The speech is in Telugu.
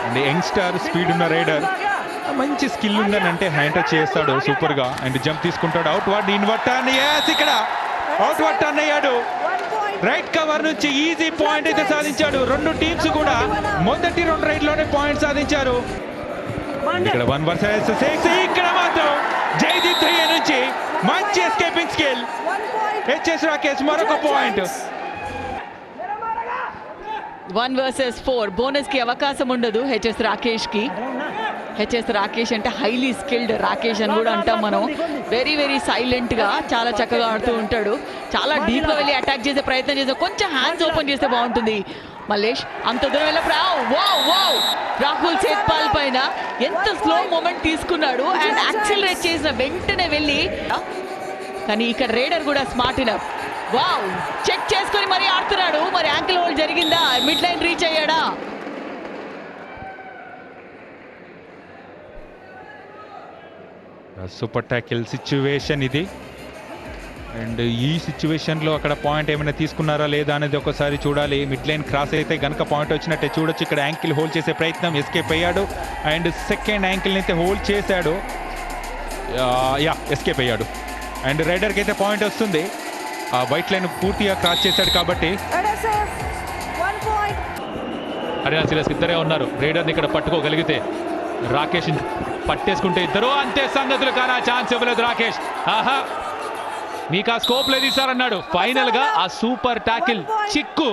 అండ్ యంగ్స్టర్ స్పీడ్ ఉన్న రైడర్, మంచి స్కిల్ ఉందని అంటే హ్యాండ్ టచ్ చేస్తాడు సూపర్ గా. అండ్ జంప్ తీసుకుంటాడు అవుట్ వర్డ్ ఇన్వర్ట్ టర్న్. ఇక్కడ అవుట్ వర్డ్ టర్న్ అయ్యాడు. రైట్ కవర్ నుంచి ఈజీ పాయింట్ అయితే సాధించాడు. రెండు టీమ్స్ కూడా మొదటి 2 రైడ్ లోనే పాయింట్ సాధించారు. ఇక్కడ 1 వర్సెస్ 6. ఇక్కడ మాత్రం జైదీప్ ధయ్య నుంచి మంచి ఎస్కేపింగ్ స్కిల్. హెచ్ఎస్ రాకేష్ మరొక పాయింట్. 1 vs 4 బోనస్ కి అవకాశం ఉండదు హెచ్ఎస్ రాకేష్ కి. హెచ్ఎస్ రాకేష్ అంటే హైలీ స్కిల్డ్ రాకేష్ అని కూడా అంటాం మనం. వెరీ వెరీ సైలెంట్ గా చాలా చక్కగా ఆడుతూ ఉంటాడు. చాలా డీప్ గా వెళ్ళి అటాక్ చేసే ప్రయత్నం చేస్తే కొంచెం హ్యాండ్స్ ఓపెన్ చేస్తే బాగుంటుంది మల్లేష్. అంత దూరం వెళ్ళప్పుడు రాహుల్ సేత్పాల్ పైన ఎంత స్లో మూమెంట్ తీసుకున్నాడు అండ్ యాక్సిలరేట్ చేసిన వెంటనే వెళ్ళి. కానీ ఇక్కడ రైడర్ కూడా స్మార్ట్ ఇనఫ్. చెక్ చేసుకొని మరి ఆడుతున్నాడు. మరి యాంకిల్ హోల్డ్ జరిగిందా? మిడ్ లైన్ రీచ్ అయ్యాడా? సూపర్ టాకిల్ సిచ్యువేషన్ ఇది. అండ్ ఈ సిచ్యువేషన్లో అక్కడ పాయింట్ ఏమైనా తీసుకున్నారా లేదా అనేది ఒకసారి చూడాలి. మిడ్ లైన్ క్రాస్ అయితే కనుక పాయింట్ వచ్చినట్టే చూడొచ్చు. ఇక్కడ యాంకిల్ హోల్డ్ చేసే ప్రయత్నం, ఎస్కేప్ అయ్యాడు. అండ్ సెకండ్ యాంకిల్ని అయితే హోల్డ్ చేశాడు. ఎస్కేప్ అయ్యాడు. అండ్ రైడర్కి అయితే పాయింట్ వస్తుంది. వైట్ లైన్ పూర్తిగా క్రాస్ చేశాడు కాబట్టి. హరియాణ సీరియస్ ఇద్దరే ఉన్నారు. రైడర్ని ఇక్కడ పట్టుకోగలిగితే రాకేష్ పట్టేసుకుంటే ఇద్దరు అంతే సంగతులు. కానీ ఆ ఛాన్స్ ఇవ్వలేదు రాకేష్. మీకు ఆ స్కోప్ లేదు ఇస్తారన్నాడు. ఫైనల్ గా ఆ సూపర్ టాకిల్ చిక్కు